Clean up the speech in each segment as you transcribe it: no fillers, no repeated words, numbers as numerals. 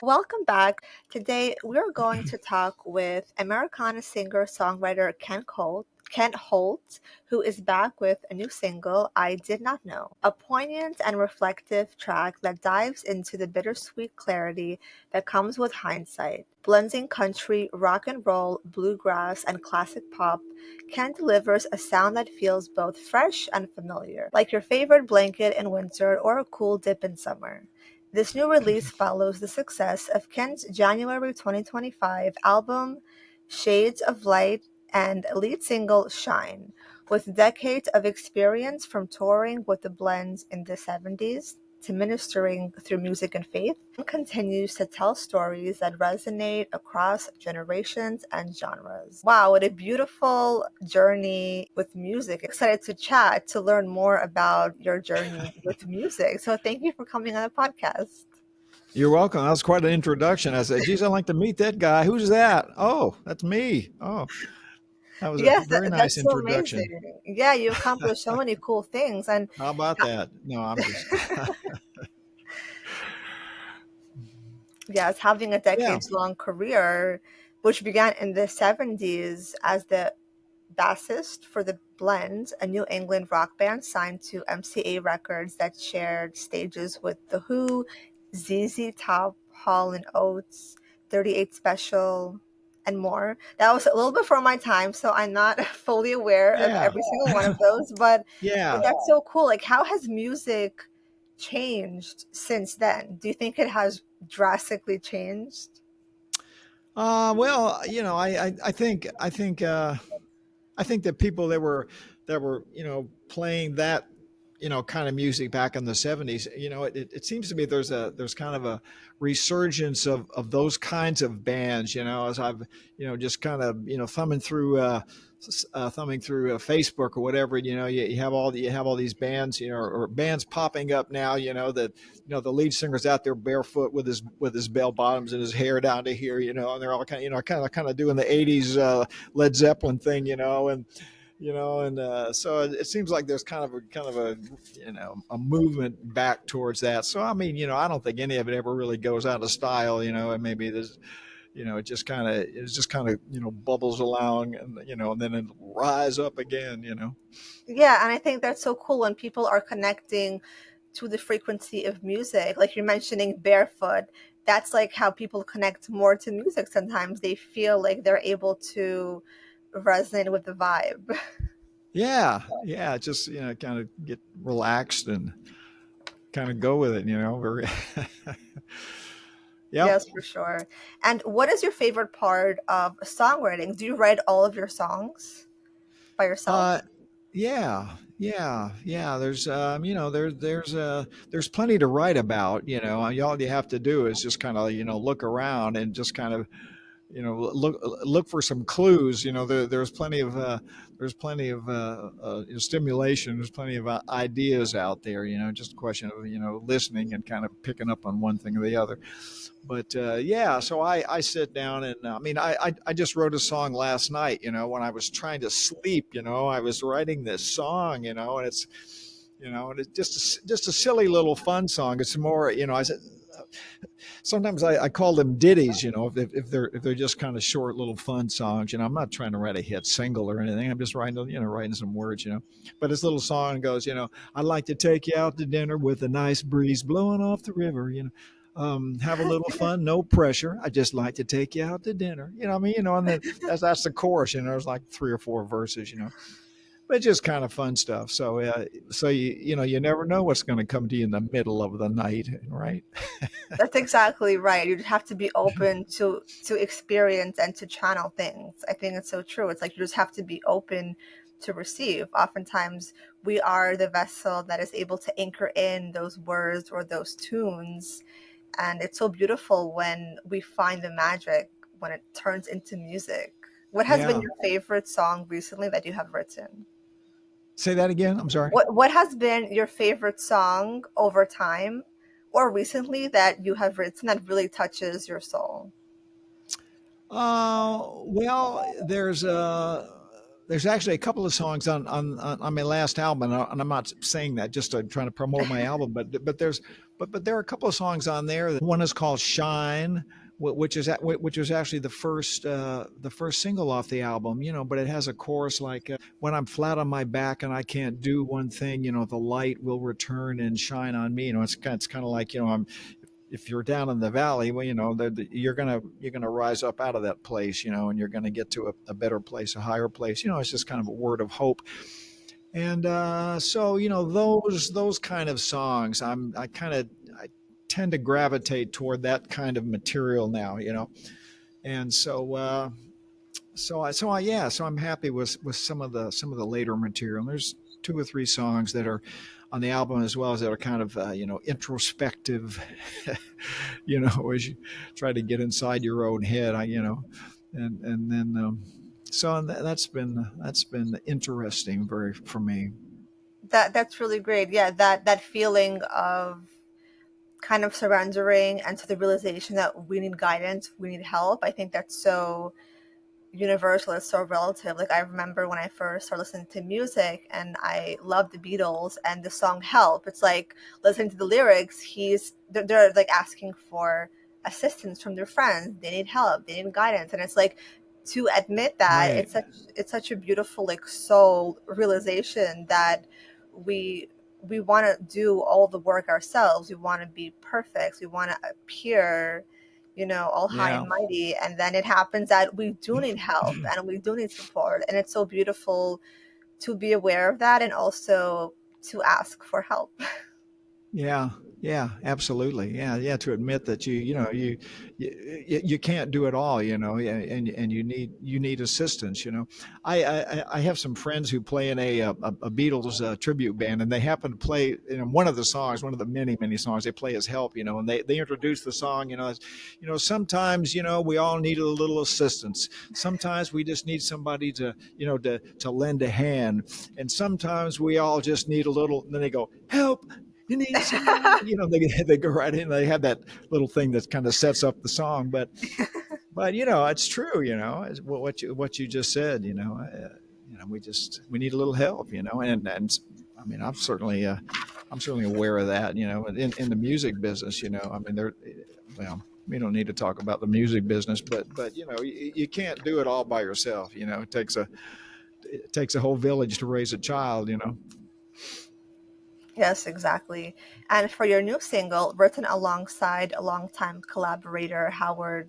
Welcome back. Today we're going to talk with Americana singer-songwriter Kent Holt, who is back with a new single, I Did Not Know, a poignant and reflective track that dives into the bittersweet clarity that comes with hindsight. Blending country, rock and roll, bluegrass, and classic pop, Kent delivers a sound that feels both fresh and familiar, like your favorite blanket in winter or a cool dip in summer. This new release follows the success of Kent's January 2025 album Shades of Light and lead single Shine. With decades of experience from touring with the Blends in the 70s to ministering through music and faith, Kent continues to tell stories that resonate across generations and genres. Wow, what a beautiful journey with music. Excited to chat to learn more about your journey with music. So thank you for coming on the podcast. You're welcome. That was quite an introduction. I said, geez, I'd like to meet that guy. Who's that? Oh, that's me. Oh, that was a Yes, very nice that's so introduction. amazing. Yeah, you accomplished so many cool things. And How about that? No, I'm just, yes, having a yeah. decades-long career, which began in the 70s as the bassist for the Blends, a New England rock band signed to MCA Records that shared stages with The Who, ZZ Top, Hall and Oates, 38 Special, and more. That was a little before my time, so I'm not fully aware of Yeah. every single one of those, but Yeah. that's so cool. Like, how has music changed since then? Do you think it has drastically changed? Well, I think that people that were, playing that, kind of music back in the 70s, it seems to me there's kind of a resurgence of those kinds of bands, as I've, just kind of, thumbing through Facebook or whatever, you have all these bands, or bands popping up now, that, the lead singer's out there barefoot with his bell bottoms and his hair down to here, and they're all kind of, kind of doing the 80s Led Zeppelin thing, and so it seems like there's kind of a a movement back towards that. So I mean, I don't think any of it ever really goes out of style, and maybe there's, it just kind of bubbles along, and then it'll rise up again. Yeah, and I think that's so cool when people are connecting to the frequency of music. Like you're mentioning barefoot. That's like how people connect more to music sometimes. They feel like they're able to resonate with the vibe. Yeah, just kind of get relaxed and kind of go with it, very yep. Yes, for sure. And what is your favorite part of songwriting? Do you write all of your songs by yourself? uh yeah. There's there's plenty to write about. All you have to do is just kind of look around and just kind of look for some clues. There's plenty of stimulation. There's plenty of ideas out there. Just a question of listening and kind of picking up on one thing or the other. But yeah, so I sit down and I mean I just wrote a song last night. When I was trying to sleep. I was writing this song. And it's and it's just a silly little fun song. It's more I said sometimes I call them ditties, if they're just kind of short little fun songs. I'm not trying to write a hit single or anything. I'm just writing some words. But this little song goes, I'd like to take you out to dinner with a nice breeze blowing off the river. Have a little fun, no pressure. I just like to take you out to dinner. I mean, and then that's the chorus. There's like three or four verses. But just kind of fun stuff. So you never know what's going to come to you in the middle of the night, right? That's exactly right. You just have to be open to experience and to channel things. I think it's so true. It's like you just have to be open to receive. Oftentimes, we are the vessel that is able to anchor in those words or those tunes, and it's so beautiful when we find the magic when it turns into music. What has been Yeah. your favorite song recently that you have written? Say that again. I'm sorry. What has been your favorite song over time or recently that you have written that really touches your soul? Well, there's there's actually a couple of songs on my last album, and I'm not saying that just to trying to promote my album, but there are a couple of songs on there. One is called "Shine," which is actually the first single off the album. But it has a chorus like, "When I'm flat on my back and I can't do one thing, the light will return and shine on me." It's kind of like, I'm if you're down in the valley, well, you're gonna rise up out of that place, and you're gonna get to a better place, a higher place. It's just kind of a word of hope. And so, those kind of songs, I tend to gravitate toward that kind of material now. And so I'm happy with some of the later material. And there's two or three songs that are on the album as well as that are kind of introspective, as you try to get inside your own head. And then so that's been interesting very for me. That's really great. Yeah, that feeling of kind of surrendering and to the realization that we need guidance, we need help. I think that's so universal, it's so relative. Like I remember when I first started listening to music and I loved the Beatles and the song Help. It's like listening to the lyrics, they're like asking for assistance from their friends. They need help, they need guidance. And it's like to admit that Right. it's such a beautiful like soul realization that we we want to do all the work ourselves. We want to be perfect. We want to appear, all high Yeah. and mighty. And then it happens that we do need help and we do need support. And it's so beautiful to be aware of that and also to ask for help. Yeah, yeah, absolutely. Yeah, yeah. To admit that you can't do it all, and you need assistance. I have some friends who play in a Beatles tribute band, and they happen to play one of the songs, one of the many songs they play is "Help," and they introduce the song, as, sometimes we all need a little assistance. Sometimes we just need somebody to lend a hand, and sometimes we all just need a little. And then they go, "Help." You need someone, they go right in. They have that little thing that kind of sets up the song, but it's true. It's what you just said. We need a little help. And I mean, I'm certainly aware of that. In the music business. I mean, well, we don't need to talk about the music business, but you can't do it all by yourself. It takes a whole village to raise a child. Yes, exactly. And for your new single, written alongside a longtime collaborator, Howard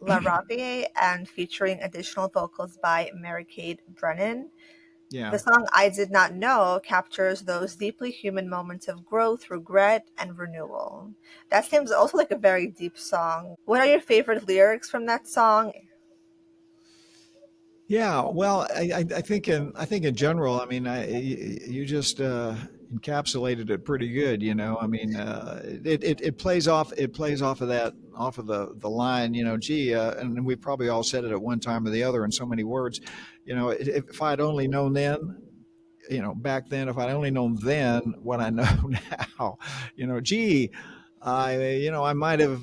LaRaviere, and featuring additional vocals by Mary-Kate Brennan, Yeah. the song I Did Not Know captures those deeply human moments of growth, regret, and renewal. That seems also like a very deep song. What are your favorite lyrics from that song? Yeah, well, I think in general, I mean, you just encapsulated it pretty good. I mean, it plays off of that, off of the line. Gee, and we probably all said it at one time or the other in so many words. If I'd only known then, back then, if I'd only known then what I know now, gee, I might have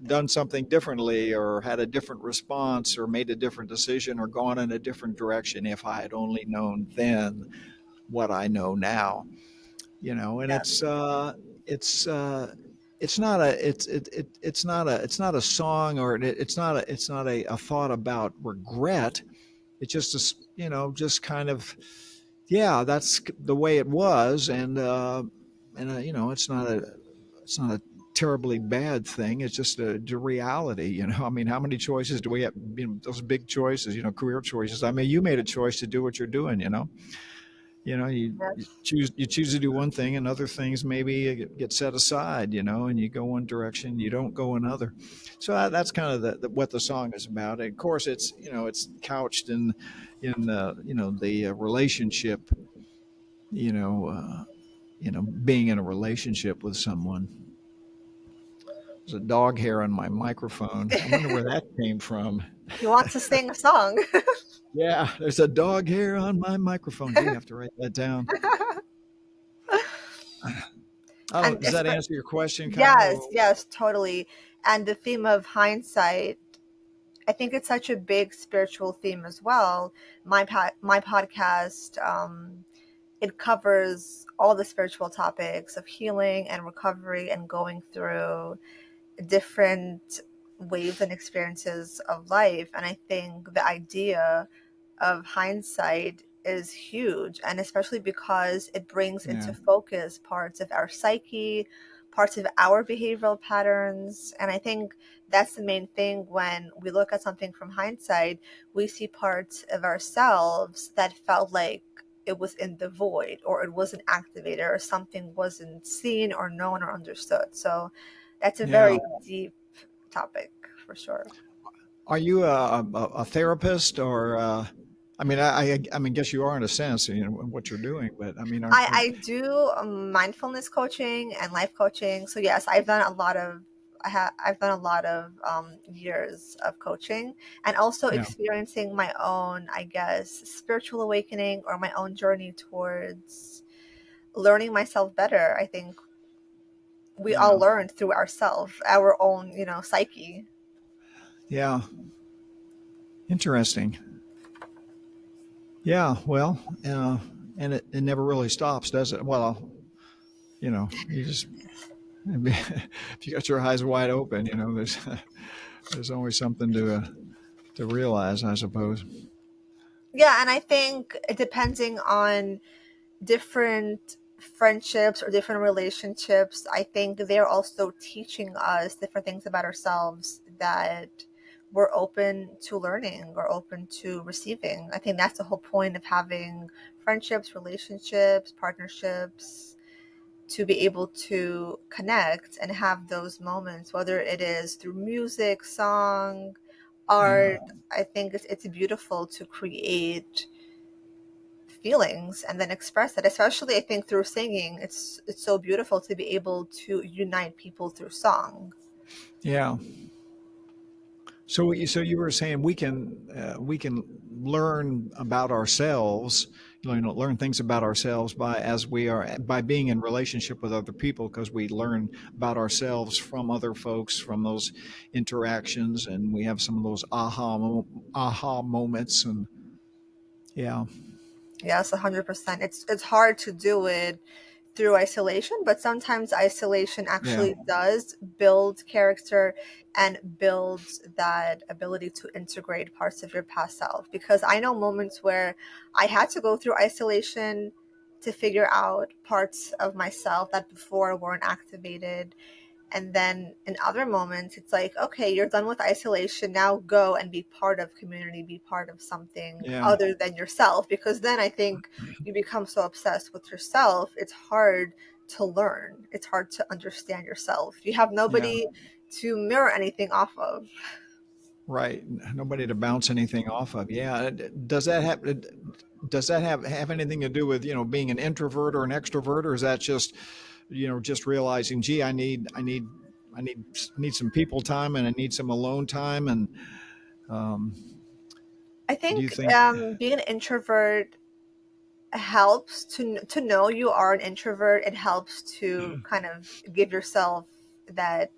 done something differently or had a different response or made a different decision or gone in a different direction if I had only known then what I know now. And Yeah, it's not a song, or it's not a thought about regret. It's just just kind of, yeah, that's the way it was. And it's not a terribly bad thing. It's just a reality. I mean, how many choices do we have? Those big choices, career choices. I mean, you made a choice to do what you're doing. You yes, choose to do one thing, and other things maybe get set aside. And you go one direction, you don't go another. So that's kind of what the song is about. And of course, it's couched in the relationship. You know, uh, being in a relationship with someone. There's a dog hair on my microphone. I wonder where that came from. he wants to sing a song. Yeah, there's a dog hair on my microphone. Gee, I have to write that down. I don't. And Does it's that answer your question, kind of? yes, yes, totally. And the theme of hindsight, I think it's such a big spiritual theme as well. My podcast, it covers all the spiritual topics of healing and recovery and going through different waves and experiences of life. And I think the idea of hindsight is huge, and especially because it brings Yeah. into focus parts of our psyche, parts of our behavioral patterns. And I think that's the main thing. When we look at something from hindsight, we see parts of ourselves that felt like it was in the void, or it wasn't activated, or something wasn't seen or known or understood. So that's a Yeah. very deep topic for sure. Are you a therapist or? I mean, guess you are in a sense, you know, what you're doing. But I mean, I do mindfulness coaching and life coaching. So yes, I've done a lot of years of coaching, and also yeah, experiencing my own, I guess, spiritual awakening, or my own journey towards learning myself better. I think we all yeah, learn through ourselves, our own, psyche. yeah. Interesting. Yeah. Well, and it never really stops, does it? Well, you know, you just if you got your eyes wide open, you know, there's always something to realize, I suppose. Yeah, and I think depending on different friendships or different relationships, I think they're also teaching us different things about ourselves that we're open to learning or open to receiving. I think that's the whole point of having friendships, relationships, partnerships, to be able to connect and have those moments, whether it is through music, song, Yeah. art. I think it's beautiful to create feelings and then express it, especially I think through singing. It's so beautiful to be able to unite people through song. Yeah. So you were saying we can learn about ourselves, you know, learn things about ourselves by as we are by being in relationship with other people because we learn about ourselves from other folks from those interactions, and we have some of those aha moments, and yeah, Yes, 100%. It's hard to do it through isolation, but sometimes isolation yeah, actually does build character and builds that ability to integrate parts of your past self. Because I know moments where I had to go through isolation to figure out parts of myself that before weren't activated. And then in other moments, it's like, okay, you're done with isolation. Now go and be part of community, be part of something yeah, other than yourself. Because then I think you become so obsessed with yourself, it's hard to learn. It's hard to understand yourself. You have yeah. nobody to mirror anything off of. Right. Nobody to bounce anything off of. Yeah. Does that have anything to do with, you know, being an introvert or an extrovert, or is that just, you know, just realizing, gee, I need some people time and I need some alone time, and um, I do you think think? being an introvert helps to know you are an introvert. It helps to kind of give yourself that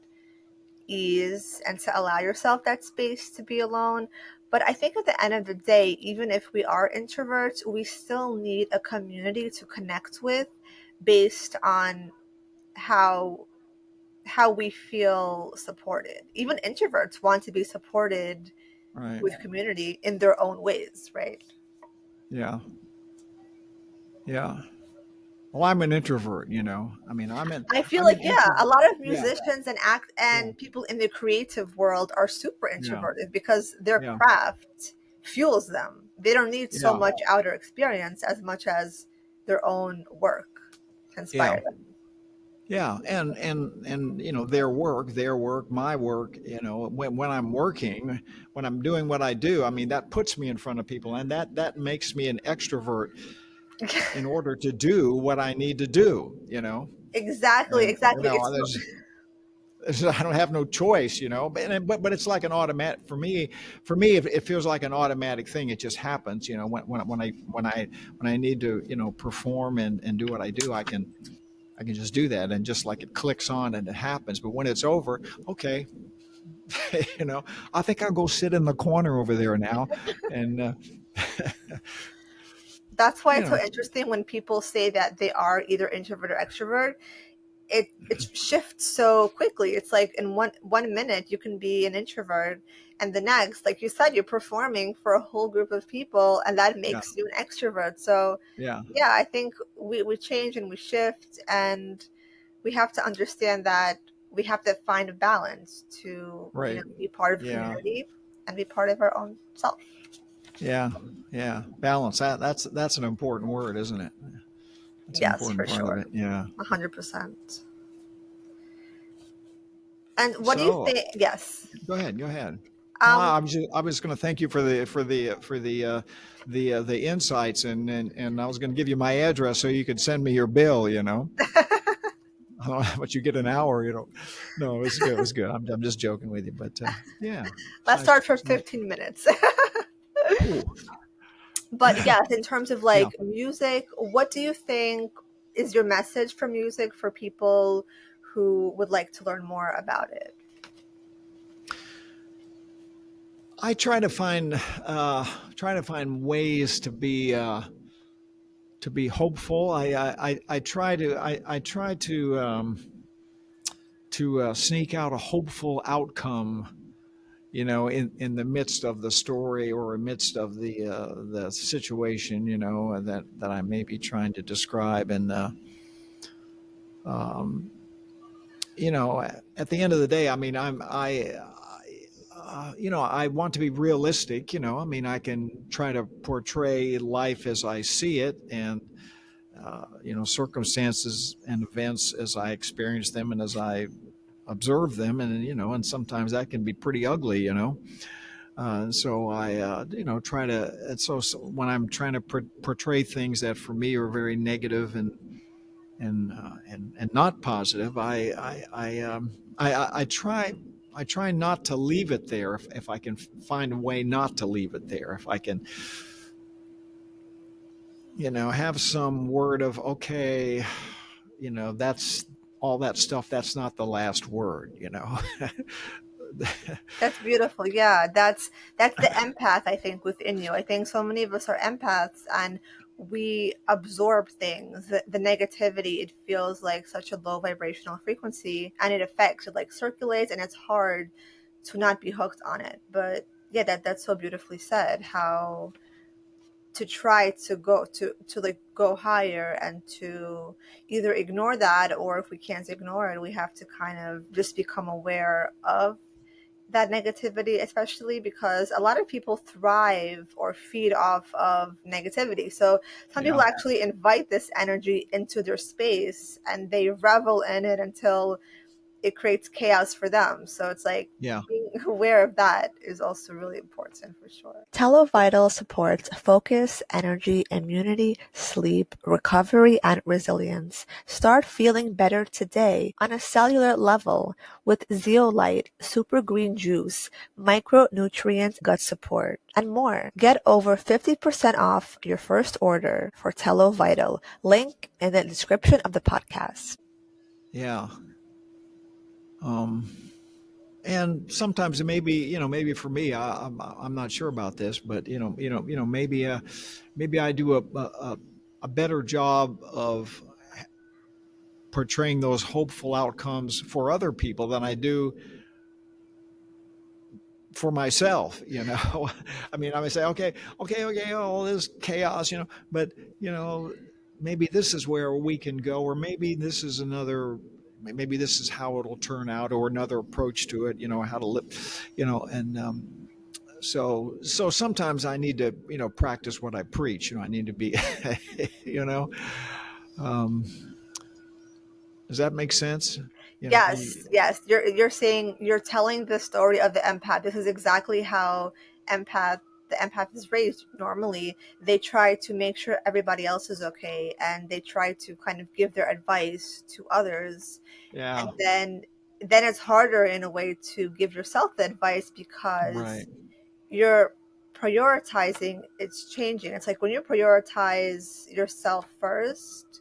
ease and to allow yourself that space to be alone. But I think at the end of the day, even if we are introverts, we still need a community to connect with based on how we feel supported. Even introverts want to be supported Right. with community in their own ways, right? Yeah. Yeah. Well, I'm an introvert. You know. I mean, I feel I'm like, an yeah, a introvert. lot of Yeah. musicians and act Yeah. and people in the creative world are super Yeah. introverted because their Yeah. craft fuels them. They don't need so Yeah. much outer experience as much as their own work to Yeah. inspire them. Yeah, and you know their work, my work. You know, when I'm working, when I'm doing what I do, I mean that puts me in front of people, and that makes me an extrovert in order to do what I need to do. You know, Exactly, and you exactly. know I don't have no choice. You know, but it's like an automatic for me. For me, it feels like an automatic thing. It just happens. You know, when I need to perform and do what I do, I can just do that, and just like it clicks on and it happens. But when it's over, okay, you know, I think I'll go sit in the corner over there now, and That's why you it's so know, interesting when people say that they are either introvert or extrovert. It shifts so quickly. It's like in one minute you can be an introvert, and the next, like you said, you're performing for a whole group of people, and that yeah, makes you an extrovert. So yeah, yeah, I think we change and we shift, and we have to understand that we have to find a balance to, right, be part of yeah, community and be part of our own self. yeah, yeah. Balance. That's an important word, isn't it? That's an Yes, important for part of sure. it. Yeah. 100%. And what do you So think? Yes. go ahead. Go ahead. No, Um, I was going to thank you for the insights, and I was going to give you my address so you could send me your bill. You know, I don't know how much you get an hour. You know, no, it was good. It was good. I'm just joking with you, but yeah, it's let's nice. start for It's nice. 15 minutes. Ooh, But yes, in terms of yeah. like music, what do you think is your message for music for people who would like to learn more about it? I try to find ways to be hopeful. I try to sneak out a hopeful outcome, you know, in the midst of the story or amidst of the situation, you know, that I may be trying to describe. And um, you know, at the end of the day, I mean, you know, I want to be realistic. You know, I mean, I can try to portray life as I see it, and you know, circumstances and events as I experience them and as I observe them, and you know, and sometimes that can be pretty ugly. You know, so I, you know, try to. And so when I'm trying to portray things that for me are very negative and not positive, I try. I try not to leave it there if I can find a way not to leave it there. If I can, you know, have some word of, okay, you know, that's all that stuff. That's not the last word, you know. That's beautiful. Yeah, that's the empath I think within you. I think so many of us are empaths and we absorb things. The negativity, it feels like such a low vibrational frequency and it affects, it like circulates and it's hard to not be hooked on it. But yeah, that's so beautifully said. How to try to go to like go higher and to either ignore that, or if we can't ignore it, we have to kind of just become aware of that negativity, especially because a lot of people thrive or feed off of negativity. So some people Yeah, actually invite this energy into their space and they revel in it until it creates chaos for them. So it's like yeah, being aware of that is also really important for sure. Televital supports focus, energy, immunity, sleep, recovery, and resilience. Start feeling better today on a cellular level with zeolite, super green juice, micronutrients, gut support, and more. Get over 50% off your first order for Televital. Link in the description of the podcast. yeah. Um, and sometimes it may be, you know, maybe for me, I'm not sure about this, but maybe maybe I do a better job of portraying those hopeful outcomes for other people than I do for myself. You know, I mean, I may say, okay, all this chaos, you know, but you know, maybe this is where we can go, or maybe this is another. Maybe this is how it'll turn out, or another approach to it. You know, how to live. You know, and so sometimes I need to, you know, practice what I preach. You know, I need to be, you know. Um, does that make sense? You know, Yes, yes. You're saying you're telling the story of the empath. This is exactly how empath the empath is raised. Normally, they try to make sure everybody else is okay and they try to kind of give their advice to others. yeah, And then it's harder in a way to give yourself the advice because right, you're prioritizing, it's changing. It's like when you prioritize yourself first,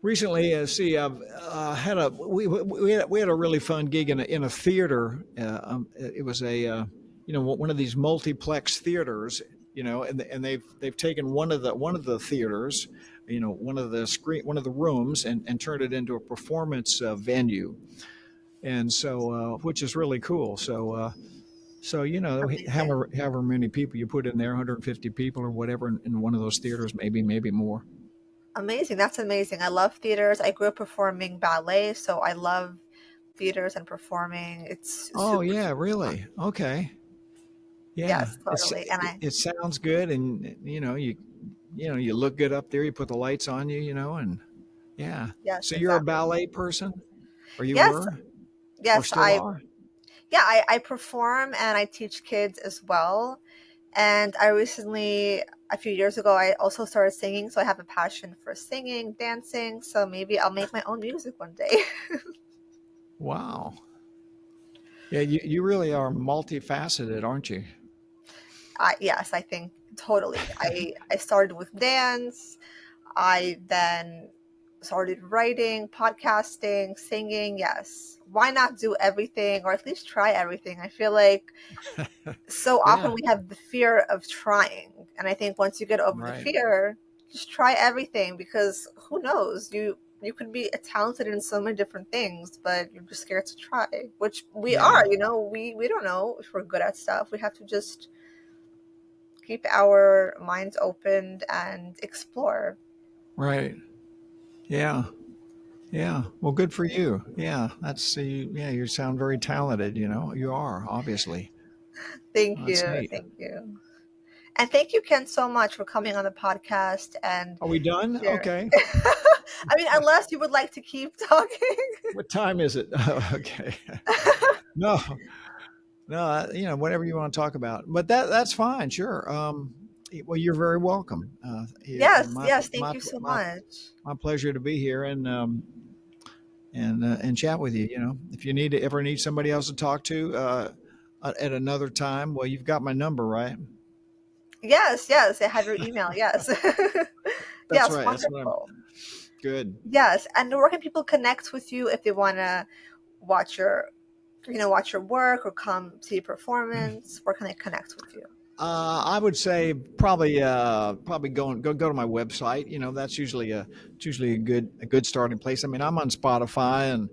Recently, see, I've had a we had a really fun gig in a theater. It was a one of these multiplex theaters, and they've taken one of the theaters, one of the rooms, and turned it into a performance venue, and so which is really cool. So Amazing. however many people you put in there, 150 people or whatever in one of those theaters, maybe more. Amazing. That's amazing. I love theaters. I grew up performing ballet, so I love theaters and performing. It's Oh super, yeah, super fun. really? Okay. Yeah, Yes, totally. And I, it sounds good, and you look good up there. You put the lights on you, and yeah. yes, So you're a exactly. ballet person, or you Yes, were, or yes, still are? yeah, I perform and I teach kids as well. And I recently, a few years ago, I also started singing. So I have a passion for singing, dancing. So maybe I'll make my own music one day. Wow. Yeah, you really are multifaceted, aren't you? Yes, I think totally. I started with dance. I then started writing, podcasting, singing. Yes. Why not do everything or at least try everything? I feel like so often Yeah, we have the fear of trying. And I think once you get over the right. fear, just try everything because who knows? You could be talented in so many different things, but you're just scared to try, which we Yeah, are, we don't know if we're good at stuff. We have to just keep our minds open and explore. right. Yeah, yeah. Well, good for you. Yeah, yeah. You sound very talented. You are obviously. Thank That's you. neat. Thank you. And thank you, Ken, so much for coming on the podcast and Are we done? sharing. Okay. I mean, unless you would like to keep talking. What time is it? Okay. No, no, whatever you want to talk about. But that's fine. Sure. Well, you're very welcome. Yes, yes, thank you so much. My pleasure to be here and chat with you. If you ever need somebody else to talk to at another time, well, you've got my number, right? Yes, yes, I have your email. Yes. That's Yes, right. That's what I'm. wonderful. Good. Yes, and where can people connect with you if they want to watch your, watch your work or come see your performance? Where can they connect with you? I would say probably go to my website. That's usually a good starting place. I mean, I'm on Spotify and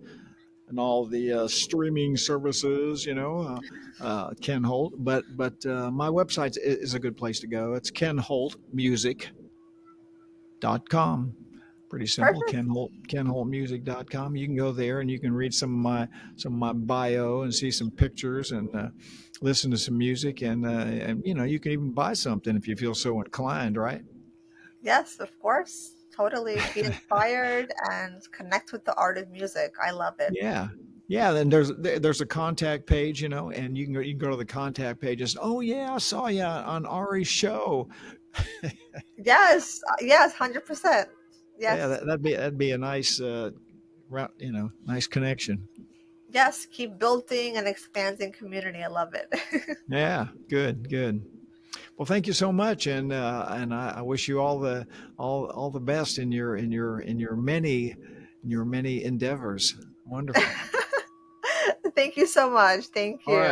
all the streaming services. Ken Holt, but my website is a good place to go. It's kenholtmusic.com. Pretty simple. Perfect. kenholtmusic.com. You can go there and you can read some of my bio and see some pictures and listen to some music and you can even buy something if you feel so inclined, right? Yes, of course. Totally be inspired and connect with the art of music. I love it. Yeah. Yeah, then there's a contact page, and you can go to the contact page and say, "Oh yeah, I saw you on Ari's show." Yes, yes, 100%. Yeah, Yes. that'd be a nice nice connection. Yes, keep building and expanding community. I love it. Yeah, good, good. Well, thank you so much, and I wish you all the best in your many endeavors. Wonderful. Thank you so much. Thank All you. right.